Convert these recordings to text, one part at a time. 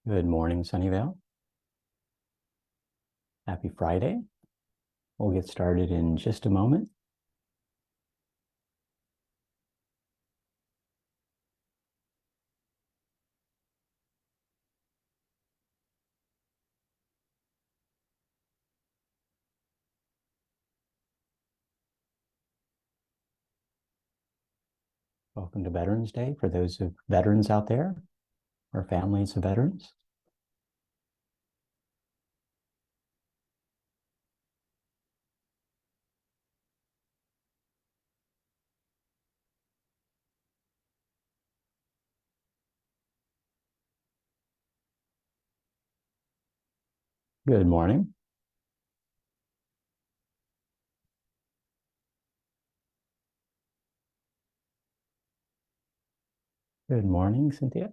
Good morning, Sunnyvale. Happy Friday. We'll get started in just a moment. Welcome to Veterans Day for those of veterans out there or families of veterans. Good morning. Good morning, Cynthia.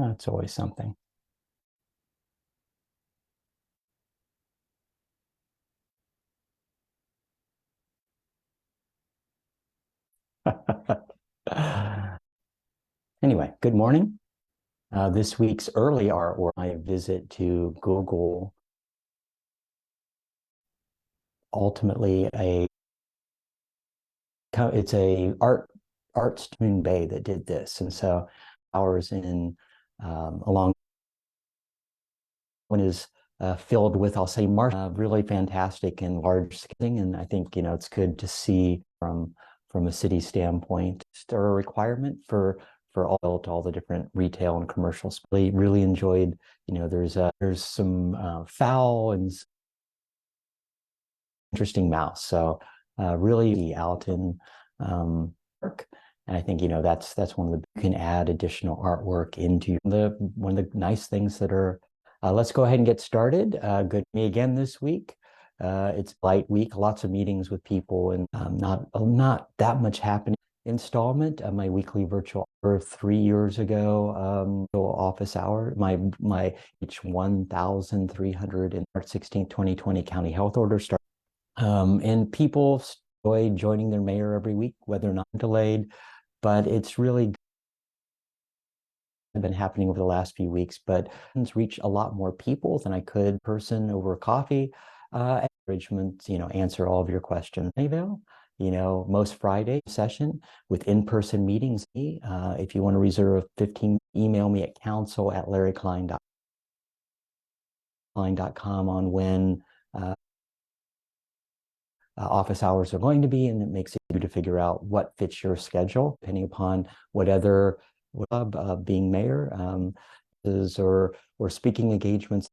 It's always something. Anyway, good morning. This week's early artwork, my visit to Google, ultimately it's a Artstone Bay that did this, and so hours in along one is filled with, I'll say, really fantastic and large scaling, and I think it's good to see from a city standpoint. There a requirement for all the different retail and commercial. Really enjoyed. There's some foul and interesting mouse. So really out in work. And I think that's one of the you can add additional artwork into one of the nice things that are. Let's go ahead and get started. Good to me again this week. It's light week, lots of meetings with people, and not that much happening. Installment of my weekly virtual for 3 years ago, office hour. My each 1,300 and March 16th, 2020 county health order start. And people enjoy joining their mayor every week, whether or not delayed, but it's really been happening over the last few weeks, but it's reached a lot more people than I could in person over coffee. Encouragement, answer all of your questions. Sunnyvale, most Friday session with in-person meetings. If you want to reserve 15, email me at council@larryklein.com on when office hours are going to be, and it makes it easier to figure out what fits your schedule, depending upon what other being mayor or speaking engagements.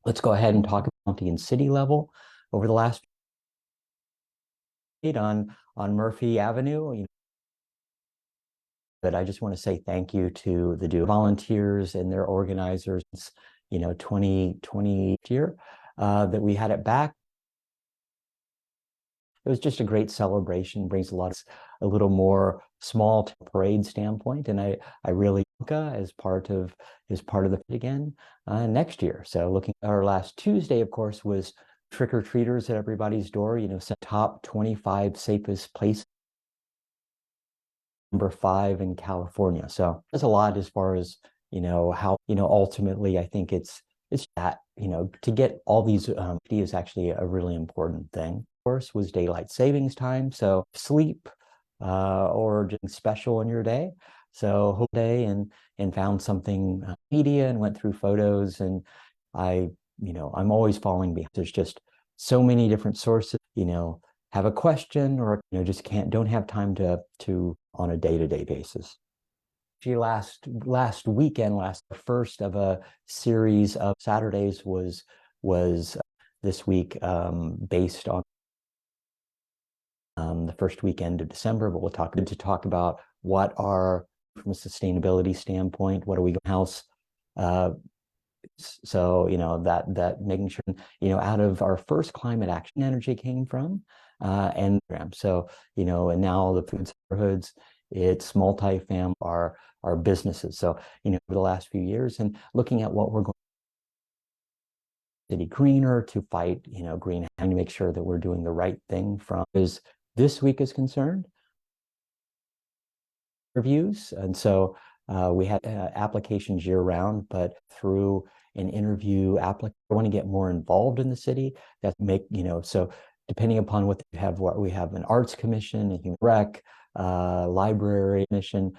Let's go ahead and talk about county and city level over the last on Murphy Avenue. But I just want to say thank you to the volunteers and their organizers. 2020 year that we had it back. It was just a great celebration, brings a little more small parade standpoint, and I really as part of the again next year. So looking, our last Tuesday, of course, was trick-or-treaters at everybody's door. Top 25 safest places, number 5 in California. So there's a lot as far as how ultimately I think it's that to get all these is actually a really important thing. Course was daylight savings time, so sleep or just special in your day. So whole day and found something media and went through photos, and I'm always falling behind. There's just so many different sources. Have a question or just don't have time to on a day-to-day basis. Last weekend, first of a series of Saturdays was this week based on the first weekend of December, but we'll talk about what are, from a sustainability standpoint, what are we going house. So that making sure out of our first climate action energy came from and so and now the food neighborhoods, it's multifamily, our businesses. So over the last few years and looking at what we're going city greener, to fight, green, and to make sure that we're doing the right thing from as this week is concerned. Reviews, and so we had applications year round, but through an interview applicant, I want to get more involved in the city. That make, so depending upon what they have, what we have an arts commission, a human rec, library commission,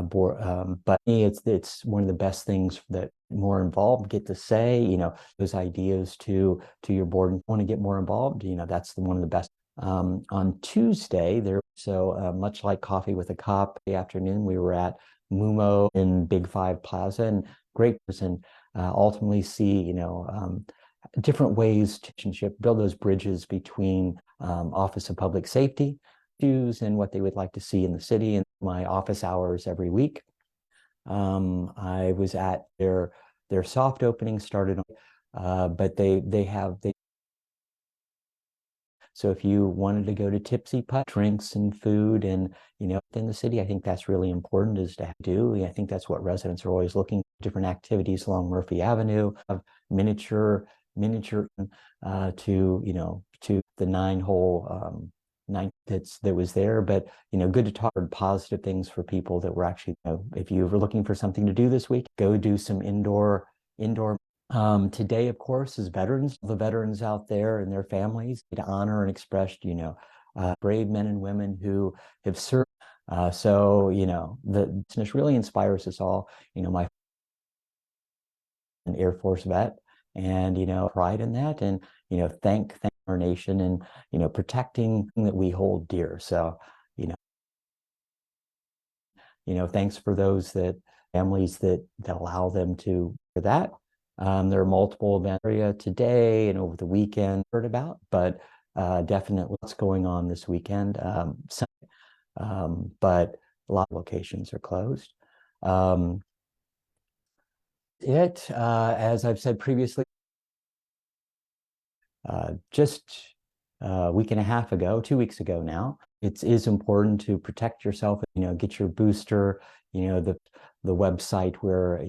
board. But it's one of the best things that more involved get to say, those ideas to your board and want to get more involved. That's one of the best. On Tuesday, much like Coffee with a Cop, the afternoon, we were at Mumo in Big Five Plaza, and great person ultimately see, different ways to build those bridges between Office of Public Safety issues and what they would like to see in the city. And my office hours every week, I was at their soft opening started, but so if you wanted to go to Tipsy Putt, drinks and food and, in the city, I think that's really important is to do. I think that's what residents are always looking for, different activities along Murphy Avenue, of miniature to the 9-hole nine that was there. But, good to talk about positive things for people that were actually, if you were looking for something to do this week, go do some indoor. Today, of course, is veterans, the veterans out there and their families, to honor and express, brave men and women who have served. So, the business really inspires us all. My an Air Force vet, and, pride in that, and, thank our nation, and, protecting that we hold dear. So, thanks for those families that allow them to for that. There are multiple events area today and over the weekend heard about, but definitely what's going on this weekend. But a lot of locations are closed. As I've said previously, just a week and a half ago, 2 weeks ago now, it is important to protect yourself, get your booster, the website where,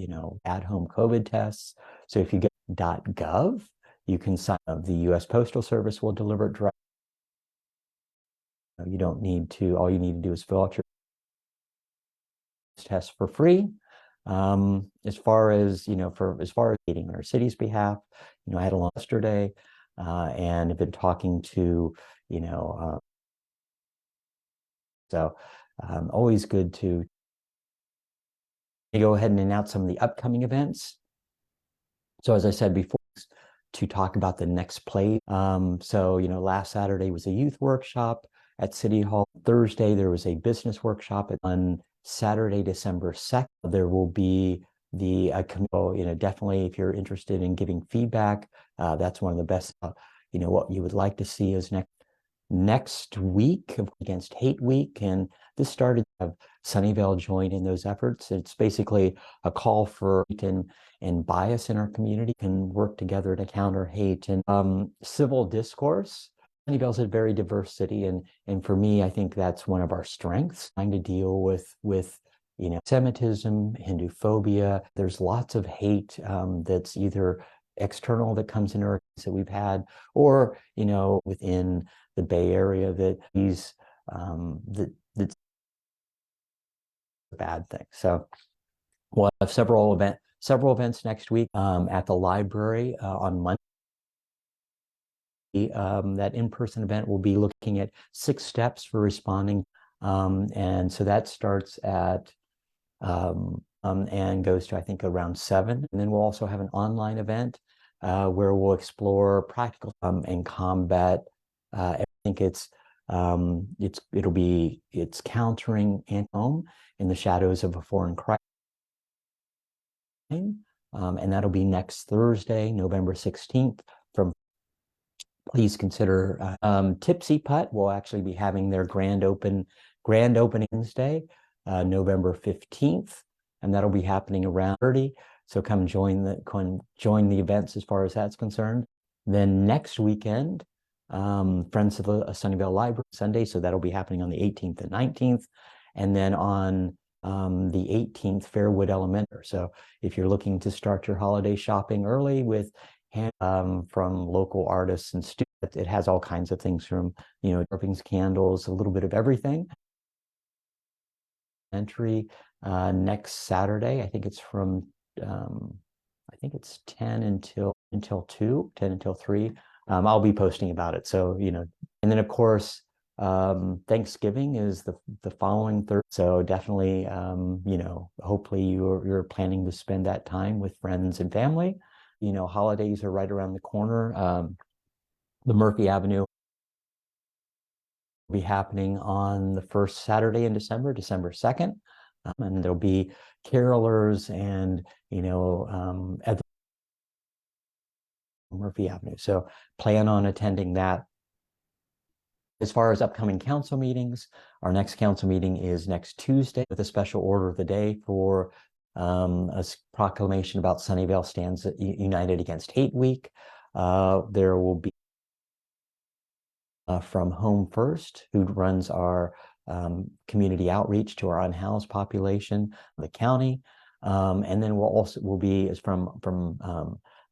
at-home COVID tests. So if you get .gov, you can sign up. The U.S. Postal Service will deliver it directly. You don't need to, all you need to do is fill out your test for free. As far as, meeting on our city's behalf, I had a lunch yesterday, and have been talking to, so always good to go ahead and announce some of the upcoming events. So as I said before, to talk about the next play. So, last Saturday was a youth workshop at City Hall. Thursday, there was a business workshop. On Saturday, December 2nd, there will be the, definitely if you're interested in giving feedback, that's one of the best, what you would like to see is next week against Hate Week. And this started to have Sunnyvale join in those efforts. It's basically a call for hate and bias in our community, can work together to counter hate and civil discourse. Sunnyvale's a very diverse city, and for me, I think that's one of our strengths, trying to deal with Semitism, Hindu phobia. There's lots of hate that's either external that comes in our that we've had, or within the Bay Area that's a bad thing. So we'll have several events next week at the library on Monday. That in-person event will be looking at 6 steps for responding, and so that starts at and goes to, I think, around 7. And then we'll also have an online event where we'll explore practical and combat. I think it's countering home in the shadows of a foreign crime. And that'll be next Thursday, November 16th. Please consider Tipsy Putt will actually be having their grand opening Wednesday, November 15th, and that'll be happening around 30. So come join the events as far as that's concerned. Then next weekend, Friends of the Sunnyvale Library Sunday, so that'll be happening on the 18th and 19th, and then on the 18th, Fairwood Elementary. So if you're looking to start your holiday shopping early with from local artists and students. It has all kinds of things from, carvings, candles, a little bit of everything. Entry next Saturday. I think it's from I think it's 10 until 2, 10 until 3. I'll be posting about it. So, and then of course, Thanksgiving is the following Thursday. So definitely, hopefully you're planning to spend that time with friends and family. Holidays are right around the corner. The Murphy Avenue will be happening on the first Saturday in December, December 2nd. And there'll be carolers and, at the Murphy Avenue. So plan on attending that. As far as upcoming council meetings, our next council meeting is next Tuesday with a special order of the day for a proclamation about Sunnyvale Stands United Against Hate Week. There will be from Home First, who runs our community outreach to our unhoused population, the county. And then we'll be as from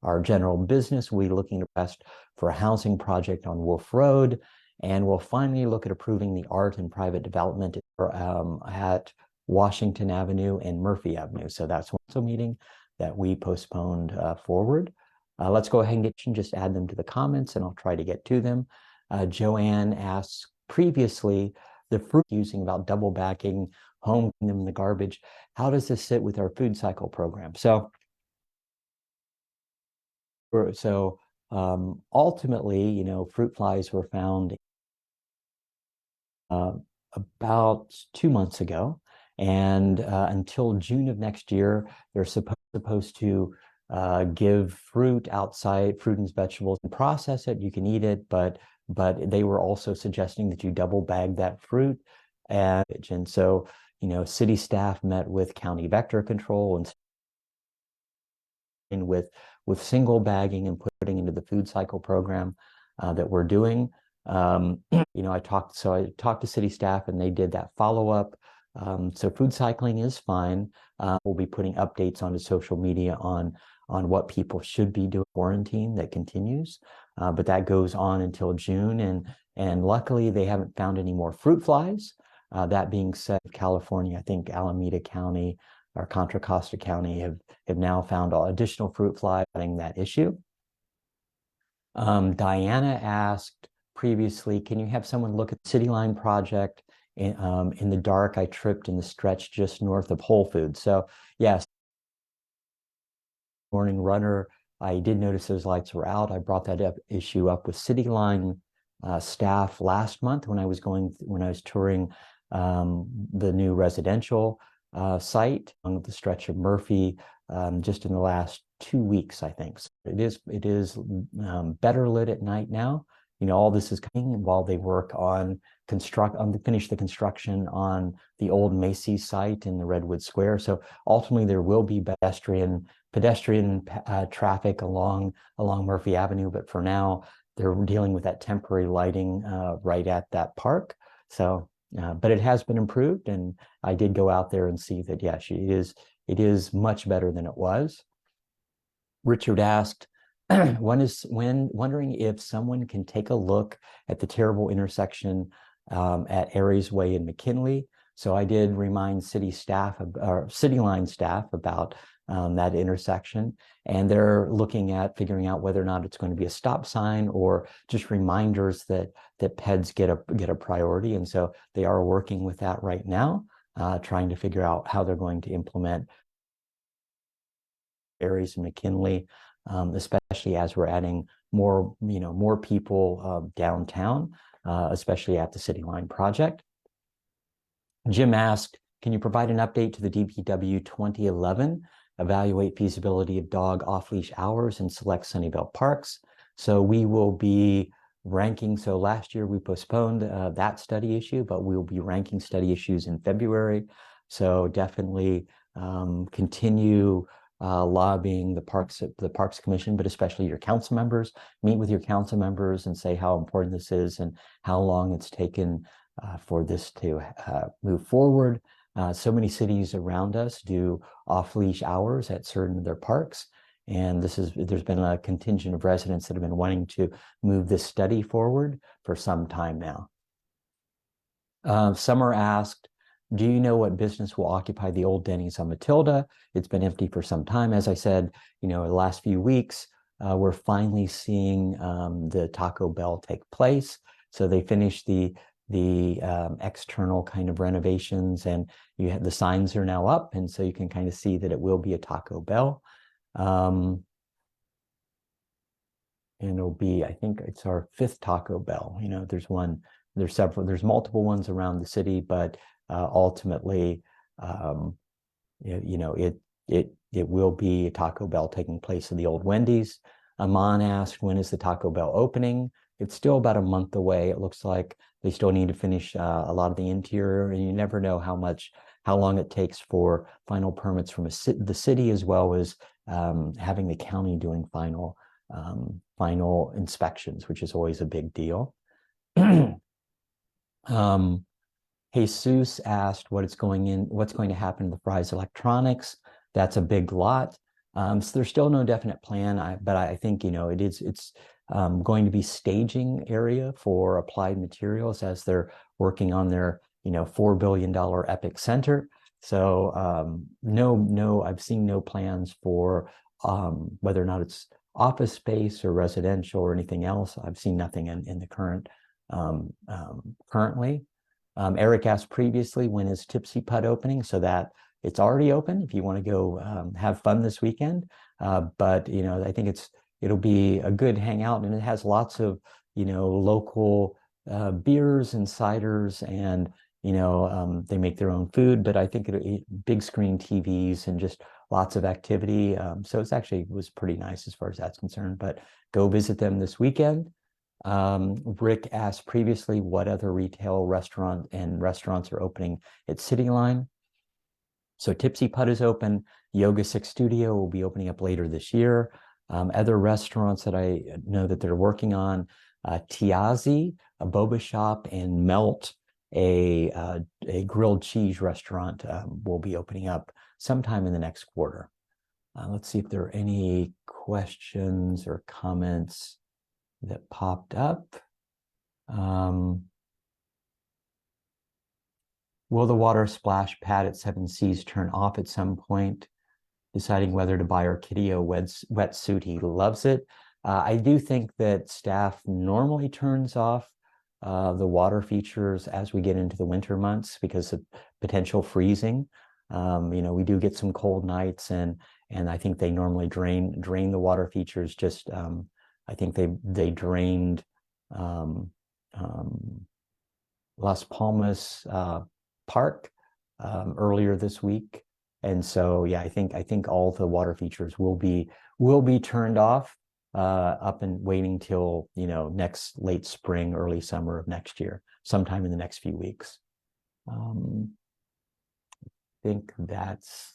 our general business, we'll be looking to best for a housing project on Wolf Road. And we'll finally look at approving the art and private development at Washington Avenue and Murphy Avenue. So that's one meeting that we postponed forward. Let's go ahead and just add them to the comments, and I'll try to get to them. Joanne asks, previously, the fruit using about double bagging, home them in the garbage. How does this sit with our food cycle program? So ultimately, fruit flies were found about 2 months ago, and until June of next year, they're supposed to give fruit outside, fruit and vegetables, and process it. You can eat it, but they were also suggesting that you double bag that fruit. And so, city staff met with county vector control and with single bagging and putting into the food cycle program that we're doing. I talked to city staff and they did that follow-up. So food cycling is fine. We'll be putting updates onto social media on what people should be doing. Quarantine that continues, but that goes on until June. And luckily they haven't found any more fruit flies. That being said, California, I think Alameda County or Contra Costa County have now found additional fruit flies having that issue. Diana asked previously, can you have someone look at the City Line project? In the dark, I tripped in the stretch just north of Whole Foods. So yes, morning runner, I did notice those lights were out. I brought that issue up with City Line staff last month when I was touring the new residential site on the stretch of Murphy just in the last 2 weeks, I think. So it is better lit at night now. All this is coming while they work on finish the construction on the old Macy's site in the Redwood Square. So ultimately there will be pedestrian traffic along Murphy Avenue, but for now they're dealing with that temporary lighting right at that park. So but it has been improved, and I did go out there and see that yes, it is much better than it was. Richard asked, wondering if someone can take a look at the terrible intersection at Aries Way in McKinley. So I did remind City Line staff about that intersection, and they're looking at figuring out whether or not it's going to be a stop sign or just reminders that peds get a priority. And so they are working with that right now, trying to figure out how they're going to implement Aries and McKinley, especially as we're adding more people downtown, especially at the City Line project. Jim asked, can you provide an update to the DPW 2011 evaluate feasibility of dog off-leash hours in select Sunnyvale parks? So we will be ranking. So last year we postponed that study issue, but we will be ranking study issues in February. So definitely continue lobbying the Parks Commission, but especially your council members. Meet with your council members and say how important this is and how long it's taken for this to move forward. So many cities around us do off-leash hours at certain of their parks, And there's been a contingent of residents that have been wanting to move this study forward for some time now. Summer asked, do you know what business will occupy the old Denny's on Matilda? It's been empty for some time. As I said, the last few weeks, we're finally seeing the Taco Bell take place. So they finished the external kind of renovations, and the signs are now up, and so you can kind of see that it will be a Taco Bell. And it'll be, I think it's our 5th Taco Bell. There's multiple ones around the city, but ultimately, it will be a Taco Bell taking place in the old Wendy's. Amon asked, when is the Taco Bell opening? It's still about a month away. It looks like they still need to finish a lot of the interior, and you never know how long it takes for final permits from the city, as well as having the county doing final inspections, which is always a big deal. Jesus asked what's going to happen to Fry's Electronics. That's a big lot. So there's still no definite plan, but I think it's going to be staging area for Applied Materials as they're working on their $4 billion Epic Center. So I've seen no plans for whether or not it's office space or residential or anything else. I've seen nothing in the currently. Eric asked previously, when is Tipsy Putt opening? So that it's already open if you want to go have fun this weekend. But I think it'll be a good hangout, and it has lots of local beers and ciders, and they make their own food. But I think big screen TVs and just lots of activity. So it was pretty nice as far as that's concerned. But go visit them this weekend. Rick asked previously what other retail restaurants are opening at City Line. So Tipsy Putt is open. Yoga Six Studio will be opening up later this year. Other restaurants that I know that they're working on, Tiazi, a boba shop, and Melt, a grilled cheese restaurant, will be opening up sometime in the next quarter. Let's see if there are any questions or comments that popped up. Will the water splash pad at Seven Seas turn off at some point? Deciding whether to buy Orchideo wetsuit. He loves it. I do think that staff normally turns off the water features as we get into the winter months because of potential freezing. We do get some cold nights, and I think they normally drain the water features. Just I think they drained Las Palmas Park earlier this week, and so yeah, I think all the water features will be turned off up and waiting till next late spring, early summer of next year, sometime in the next few weeks. I think that's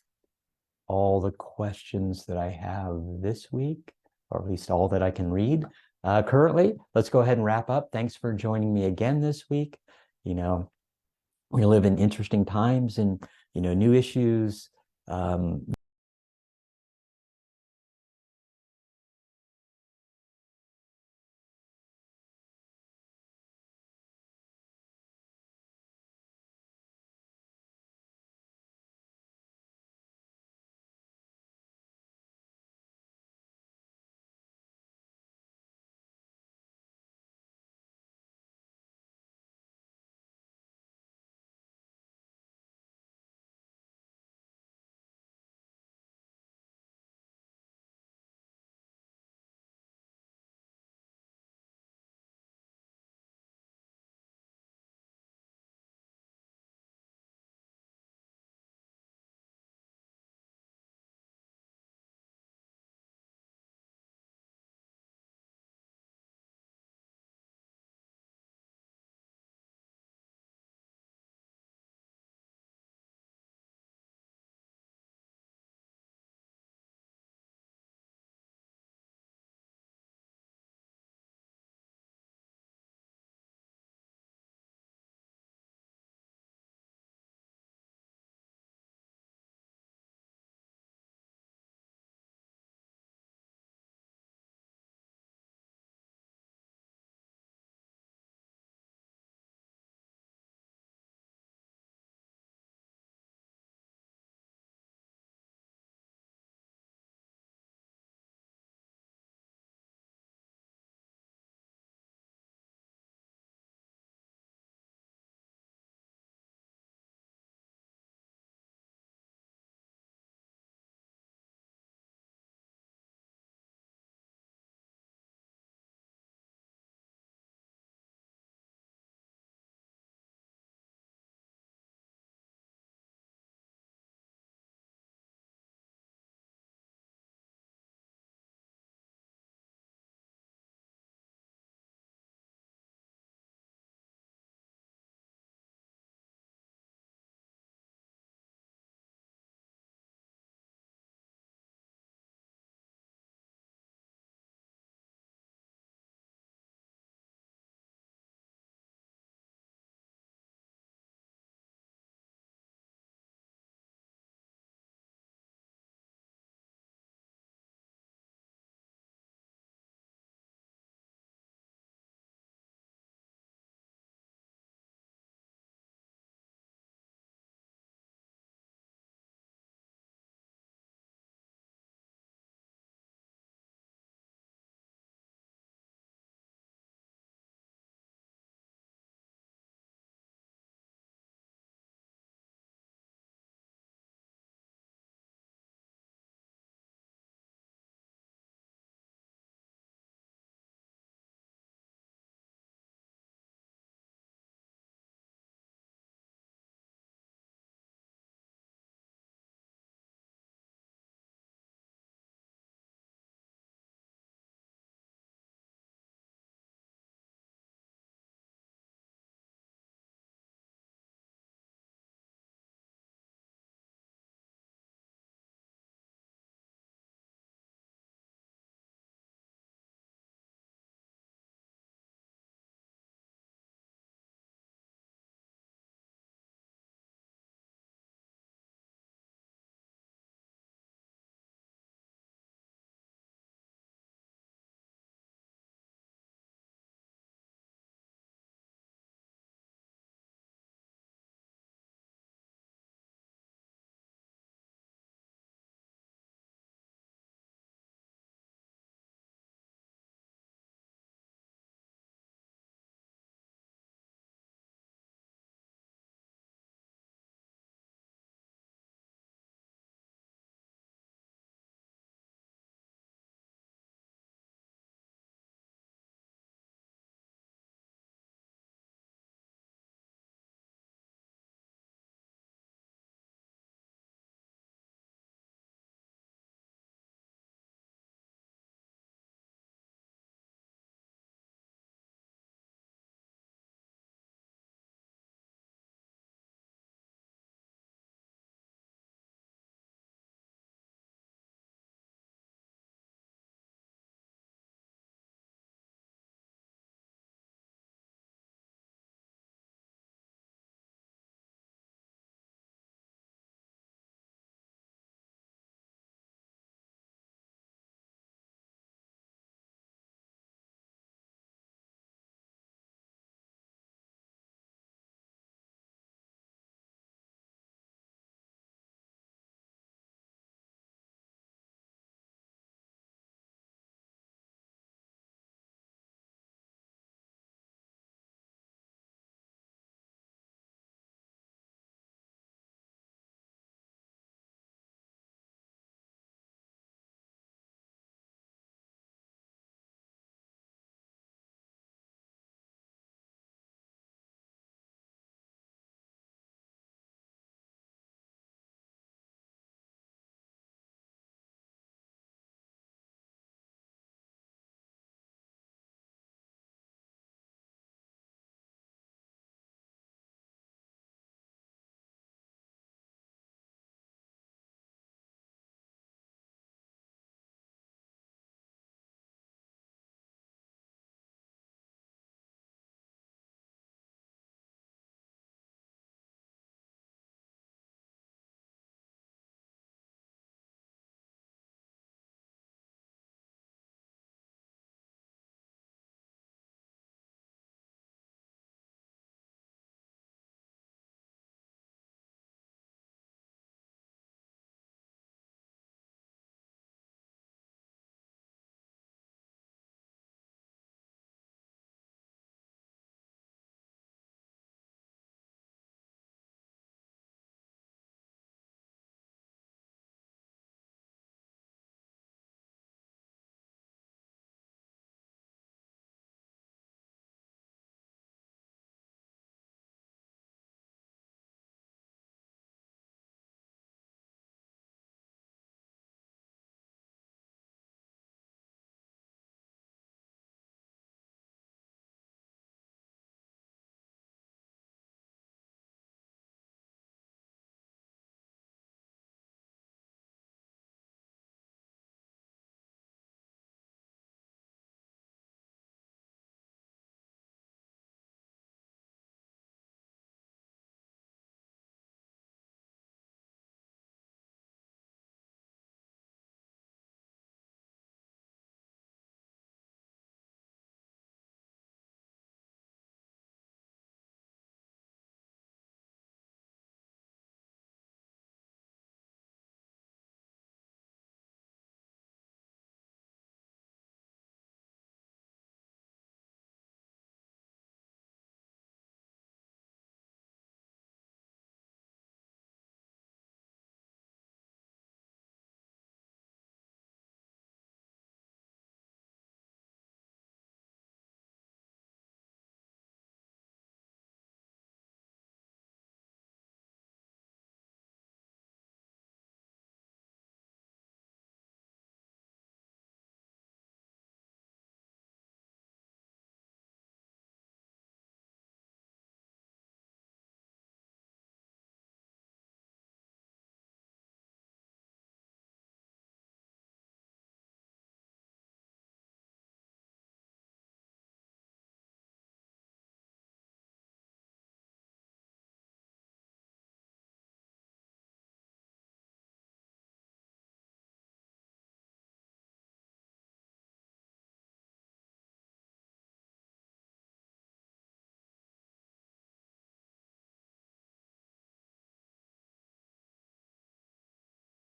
all the questions that I have this week, or at least all that I can read currently. Let's go ahead and wrap up. Thanks for joining me again this week. We live in interesting times, and new issues.